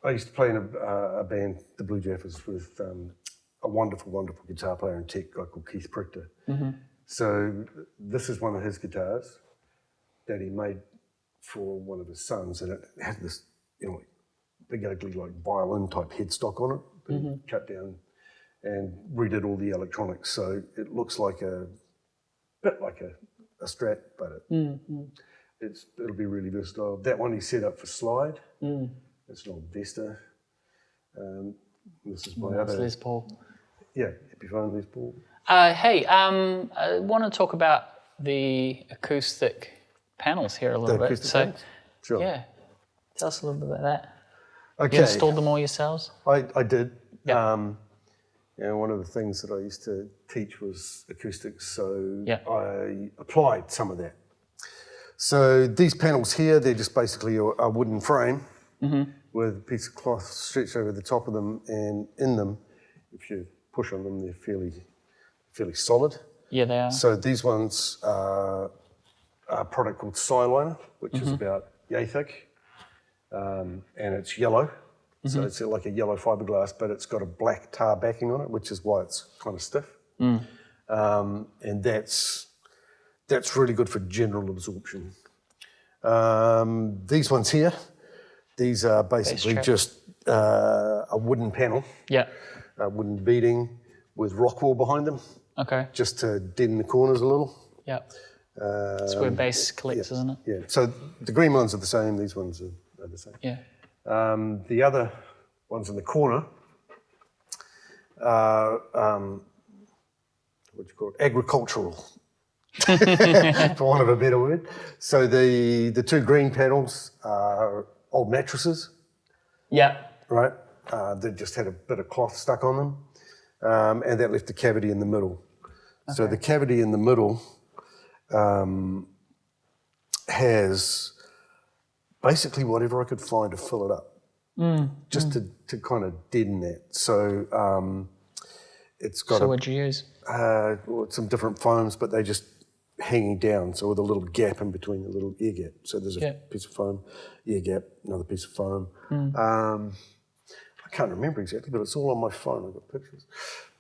I used to play in a band, the Blue Jaffers, with a wonderful, wonderful guitar player and tech guy called Keith Prichter. Mm-hmm. So this is one of his guitars that he made for one of his sons, and it had this, big ugly like violin type headstock on it that he cut down and redid all the electronics. So it looks like a bit like a Strat, but it'll be really versatile. That one he set up for slide. It's an old Vesta. This is my other. Les Paul. Yeah, Epiphone Les Paul. Hey, I want to talk about the acoustic panels here a little bit. So, sure. yeah, tell us a little bit about that. Okay. You installed them all yourselves? I did. Yeah. One of the things that I used to teach was acoustics, so Yeah. I applied some of that. So these panels here, they're just basically a wooden frame with a piece of cloth stretched over the top of them, and in them, if you push on them, they're fairly solid. Yeah, they are. So these ones are a product called Siliner, which is about yay thick, and it's yellow. So it's like a yellow fiberglass, but it's got a black tar backing on it, which is why it's kind of stiff. And that's really good for general absorption. These ones here, these are basically just a wooden panel, a wooden beading with rock wool behind them, just to deaden the corners a little. That's where bass collects, isn't it? Yeah, so the green ones are the same, these ones are the same. The other ones in the corner are, what do you call it, agricultural, for want of a better word. So the two green panels are old mattresses. Right? They just had a bit of cloth stuck on them, and that left a cavity in the middle. So the cavity in the middle has basically whatever I could find to fill it up, just to kind of deaden that. So it's got. So what'd you use? Some different foams, but they just hanging down. So with a little gap in between, a little ear gap. So there's a piece of foam, ear gap, another piece of foam. I can't remember exactly, but it's all on my phone. I've got pictures.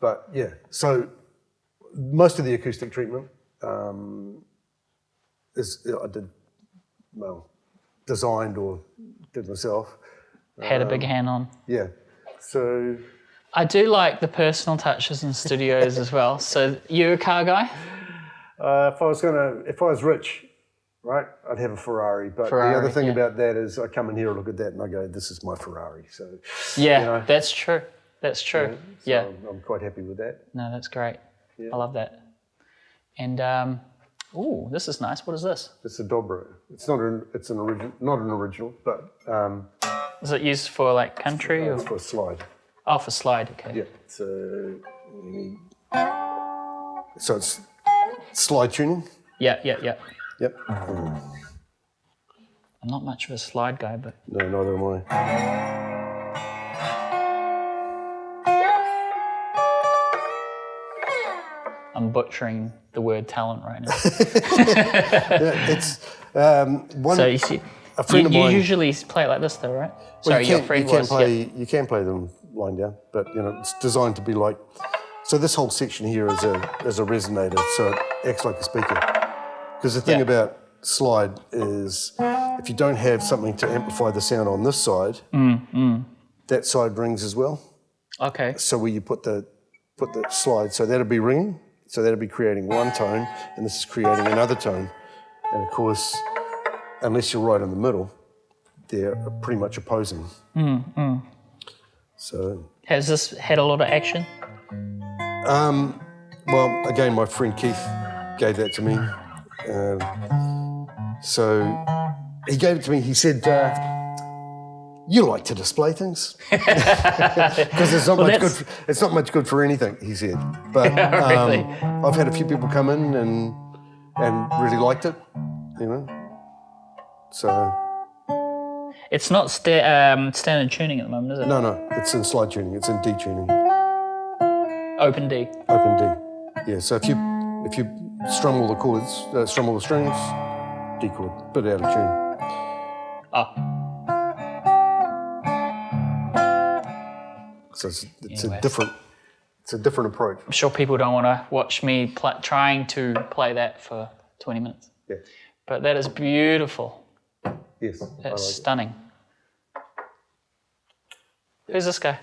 But yeah, so most of the acoustic treatment designed or did myself. Had a big hand on. Yeah. So I do like the personal touches in studios as well. So you a car guy? if I was rich, right, I'd have a Ferrari. But the other thing about that is I come in here and look at that and I go, this is my Ferrari. So that's true. That's true. So I'm quite happy with that. No, that's great. I love that. And ooh, this is nice. What is this? It's a Dobro. It's not an original, but is it used for like country or it's for a slide? Oh, for slide. Okay. Yeah. So it's slide tuning. Yep. Yep. I'm not much of a slide guy, but no, neither am I. I'm butchering the word talent right now. It's one. So you see, a friend of mine. You usually play it like this, though, right? Well, Sorry, your friend was. You can play them lying down, but it's designed to be like. So this whole section here is a resonator, so it acts like a speaker. Because the thing about slide is, if you don't have something to amplify the sound on this side, that side rings as well. Okay. So where you put the slide, so that'll be ringing, so that'll be creating one tone, and this is creating another tone. And of course, unless you're right in the middle, they're pretty much opposing. So has this had a lot of action? Well, again, my friend Keith gave that to me. So he gave it to me. He said, "You like to display things because it's not much good. It's not much good for anything," he said. But Really? I've had a few people come in and really liked it. So it's not standard tuning at the moment, is it? no, it's in slide tuning. It's in D tuning. Open D. Open D. Yeah. So if you strum all the chords, strum all the strings, D chord, bit out of tune. So it's a different approach. I'm sure people don't want to watch me trying to play that for 20 minutes. Yeah. But that is beautiful. Yes. That's stunning. Who's this guy?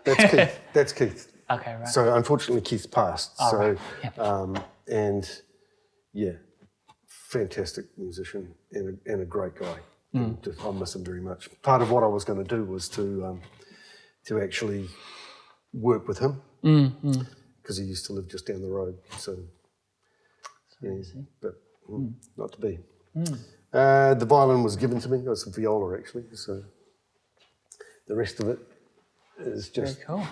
That's Keith. That's Keith. Okay, right. So unfortunately, Keith passed. Right. And fantastic musician and a great guy. I miss him very much. Part of what I was going to do was to actually work with him because he used to live just down the road. So but not to be. The violin was given to me. It was some viola actually. So the rest of it is just very cool.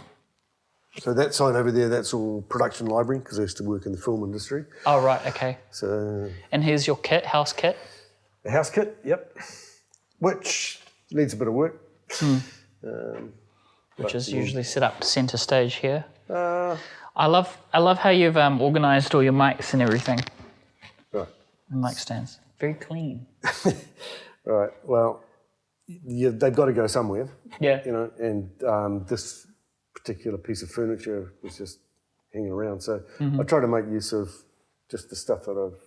So that side over there, that's all production library because I used to work in the film industry. Oh, right, okay. So. And here's your kit, house kit? The house kit, yep. Which needs a bit of work. Which is usually set up centre stage here. I love how you've organised all your mics and everything. Right. And mic stands. Very clean. Right, well, they've got to go somewhere. Yeah. And this particular piece of furniture was just hanging around. So I try to make use of just the stuff that I've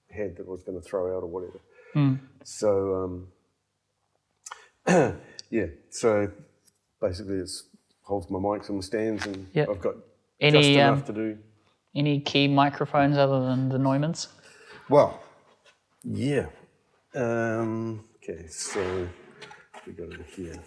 had that I was going to throw out or whatever. Mm. So yeah, so basically it holds my mics and my stands, and Yep. I've got Any, just enough to do. Any key microphones other than the Neumanns? Well, yeah. Okay, so we go in here.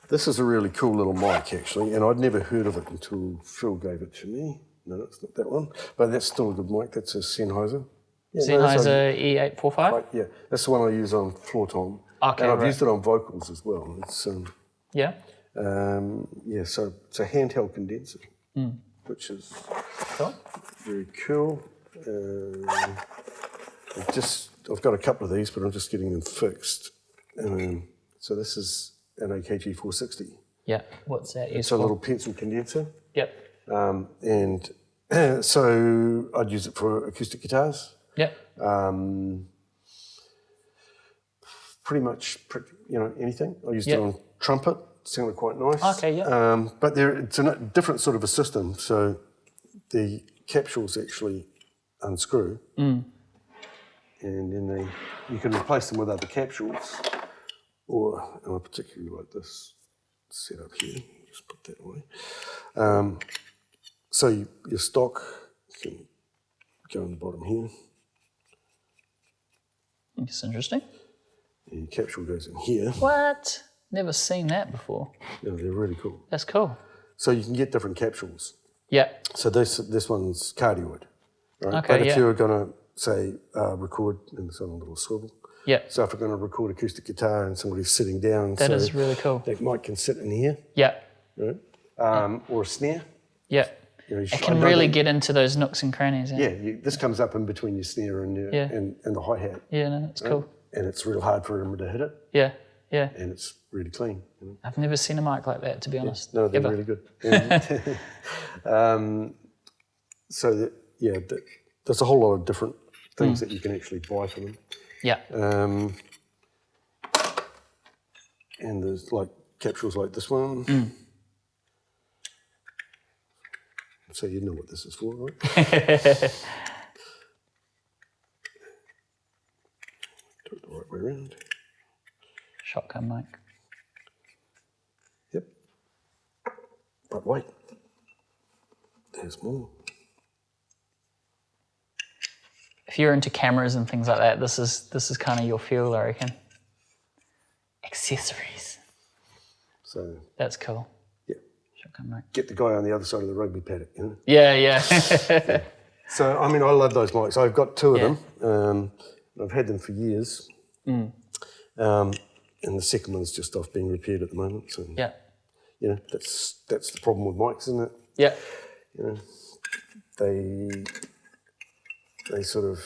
This is a really cool little mic, actually, and I'd never heard of it until Phil gave it to me. No, it's not that one, but that's still a good mic. That's a Sennheiser. Yeah, Sennheiser E845? Yeah, that's the one I use on floor tom. Okay, and I've right. used it on vocals as well. It's Yeah. yeah, so it's a handheld condenser, which is Cool. very cool. I've got a couple of these, but I'm just getting them fixed. So this is an AKG 460. Yeah. What's that used It's a for? little pencil condenser, Yep. and so I'd use it for acoustic guitars. Yep. Pretty much, anything. I used Yep. it on trumpet. It sounded quite nice. Okay, yeah. But it's a different sort of a system. So the capsules actually unscrew, and then you can replace them with other capsules, or and I particularly like this setup here. Just put that away. So your stock can go on the bottom here. It's interesting. And your capsule goes in here. What? Never seen that before. Yeah, they're really cool. That's cool. So you can get different capsules. Yeah. So this one's cardioid, right? Okay, But if yeah. you're going to say record, and it's on a little swivel. Yeah. So if we're going to record acoustic guitar and somebody's sitting down, That is really cool. That mic can sit in here, Yeah. right? Or a snare. Yeah. You know, It can really get into those nooks and crannies. Yeah. this comes up in between your snare and your Yeah. and the hi hat, Yeah, no, that's cool. and it's real hard for them to hit it, Yeah. Yeah. and it's really clean. You know? I've never seen a mic like that, to be honest. No, they're Ever. really good. And, so there's a whole lot of different things that you can actually buy for them. Yeah. And there's like capsules like this one. So you know what this is for, right? Do it the right way around. Shotgun mic. Yep. But wait, there's more. If you're into cameras and things like that, this is kind of your field, I reckon. Accessories. So That's cool. yeah, Shotgun mic. get the guy on the other side of the rugby paddock, you know? Yeah, yeah. So, I mean, I love those mics. I've got two of Yeah. them. I've had them for years. And the second one's just off being repaired at the moment. So, Yeah. you know, that's the problem with mics, isn't it? Yeah. You know, they sort of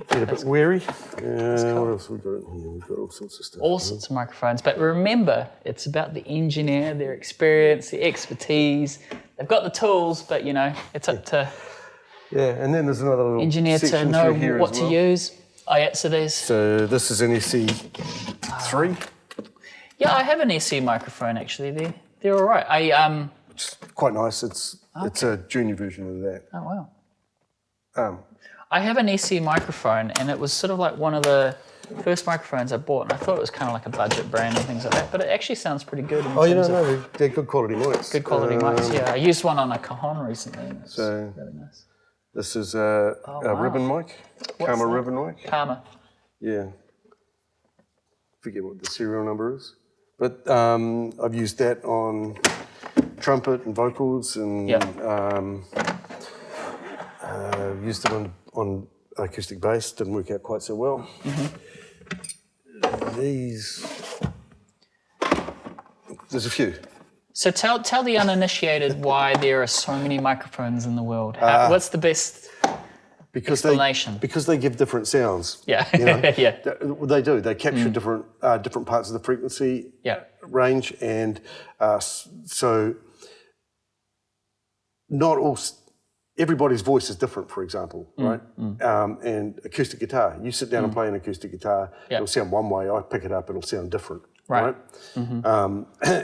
get a bit weary. What else have we got in here? We've got all sorts of stuff. All sorts of microphones. But remember, it's about the engineer, their experience, the expertise. They've got the tools, but, you know, it's up to Yeah, and then there's another little engineer to section know through here what as to well. use. Oh, yeah, so there's... So this is an SE3. Yeah, I have an SE microphone, actually. They're all right. It's quite nice. It's a junior version of that. Oh, wow. Um, I have an SE microphone, and it was sort of like one of the first microphones I bought, and I thought it was kind of like a budget brand and things like that, but it actually sounds pretty good in terms of they're good quality mics. good quality mics. Yeah, I used one on a Cajon recently, and it's So- really nice. This is a wow. ribbon mic, Karma that? ribbon mic. Karma. Yeah. Forget what the serial number is. But I've used that on trumpet and vocals, and used it on acoustic bass. Didn't work out quite so well. There's a few. So tell the uninitiated why there are so many microphones in the world. What's the best explanation? Because they give different sounds. Yeah, You know? yeah, They do. They capture different parts of the frequency yeah, range, and so not all. Everybody's voice is different, for example, right? And acoustic guitar, you sit down and play an acoustic guitar, Yeah. it'll sound one way. I pick it up, it'll sound different, Right. right?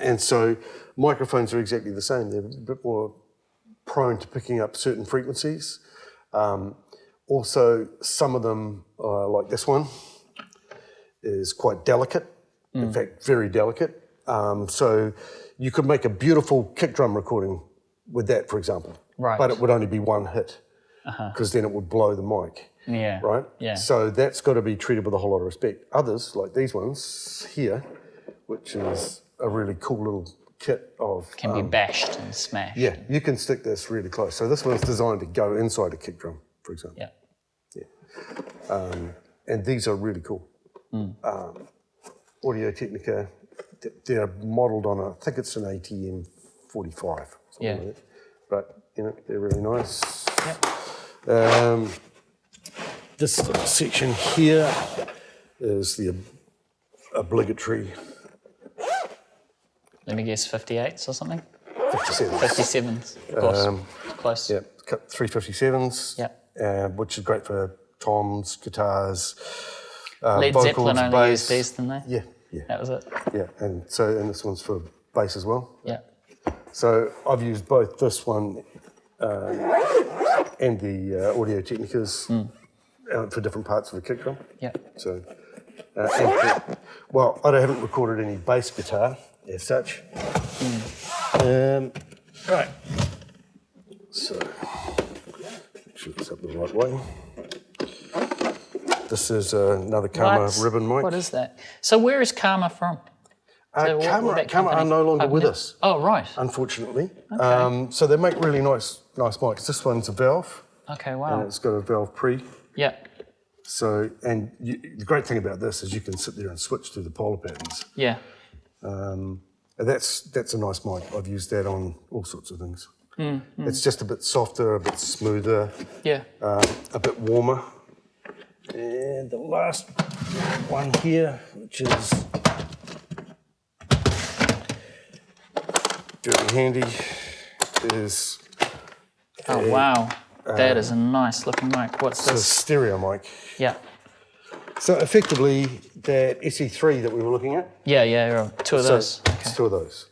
And so microphones are exactly the same. They're a bit more prone to picking up certain frequencies. Also, some of them, like this one, is quite delicate. In fact, very delicate. So you could make a beautiful kick drum recording with that, for example. Right. But it would only be one hit, because then it would blow the mic. Yeah. Right? Yeah. So that's got to be treated with a whole lot of respect. Others, like these ones here, which is a really cool little kit of... Can be bashed and smashed. Yeah, you can stick this really close. So this one's designed to go inside a kick drum, for example. Yeah. And these are really cool. Audio-Technica, they're modelled on, I think it's an ATM 45. Yeah. Like that. But, you know, they're really nice. Yep. This section here is the obligatory... Let me guess, 58s or something? 57s. 57s, of course. Close. Yeah, 357s, which is great for toms, guitars, Led vocals, Zeppelin only bass. used these, didn't they? Yeah. That was it. Yeah, and this one's for bass as well. Yeah. So I've used both this one and the Audio-Technicas for different parts of the kick drum. Yeah. So, I haven't recorded any bass guitar as such. Right. So, make sure it's up the right way. This is another Karma ribbon mic. What is that? So where is Karma from? So Karma are no longer with us. Oh, right. Unfortunately. Okay. So they make really nice mics. This one's a valve. Okay, wow. And it's got a valve pre. Yeah. So, the great thing about this is you can sit there and switch through the polar patterns. Yeah. And that's a nice mic. I've used that on all sorts of things. It's just a bit softer, a bit smoother, Yeah. a bit warmer. And the last one here, which is very handy, is Oh, wow. That is a nice looking mic. What's a this? stereo mic. Yeah. So effectively, that SE3 that we were looking at. Yeah. Two of those. So it's two of those.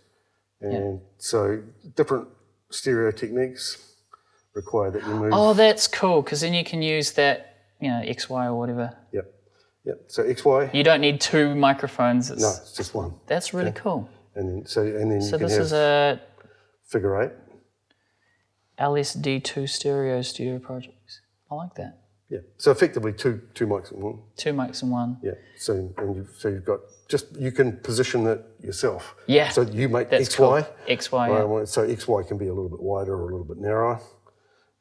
And so different stereo techniques require that you move. Oh, that's cool, because then you can use that, XY or whatever. Yep. So XY. You don't need two microphones. No, it's just one. That's really cool. And then So you can this have is a figure eight. LSD2 stereo studio projects. I like that. Yeah. So effectively two mics in one. Two mics in one. Yeah. So you've got you can position it yourself. Yeah. So you make That's XY. cool. XY. Right, so XY can be a little bit wider or a little bit narrower.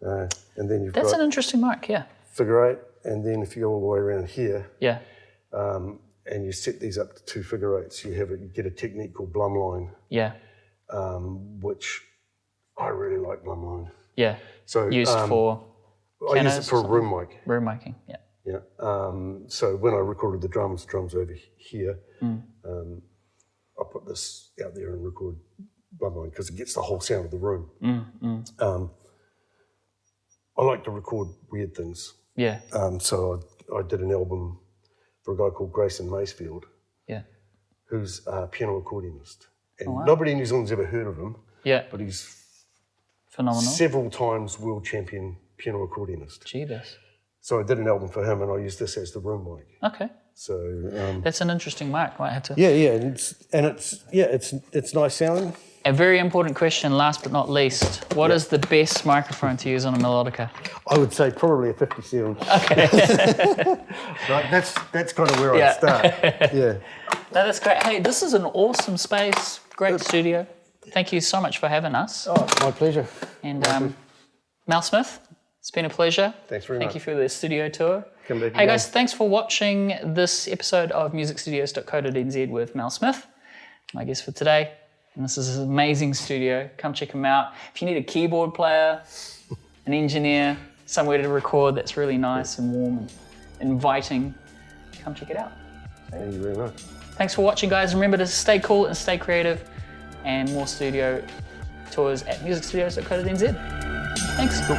And then you've That's got an interesting mic, yeah. figure eight. And then if you go all the way around here, Yeah. and you set these up to two figure eights, you get a technique called Blumline, Yeah. which I really like Blumline. Yeah. So Used for I use it pianos for or a room mic. room miking, yeah. Yeah. So when I recorded the drums over here, I put this out there and record Blumline because it gets the whole sound of the room. I like to record weird things. Yeah. So I did an album for a guy called Grayson Macefield, Yeah. who's a piano accordionist. And wow. nobody in New Zealand's ever heard of him, Yeah. but he's Phenomenal. several times world champion piano accordionist. Jeebus. So I did an album for him and I used this as the room mic. Okay. So That's an interesting mic. Might have to. yeah, it's nice sounding. A very important question, last but not least. What is the best microphone to use on a melodica? I would say probably a 57. Okay. Right, that's kind of where I start. Yeah. No, that's great. Hey, this is an awesome space. Great studio. Thank you so much for having us. Oh, my pleasure. And Mal Smith, it's been a pleasure. Thanks very much. Thank you for the studio tour. Come back Hey again. guys, thanks for watching this episode of musicstudios.co.nz with Mal Smith, my guest for today. And this is an amazing studio. Come check him out. If you need a keyboard player, an engineer, somewhere to record that's really nice and warm and inviting, come check it out. Thank you very much. Thanks for watching, guys. Remember to stay cool and stay creative, and more studio tours at musicstudios.co.nz. Thanks. Cool.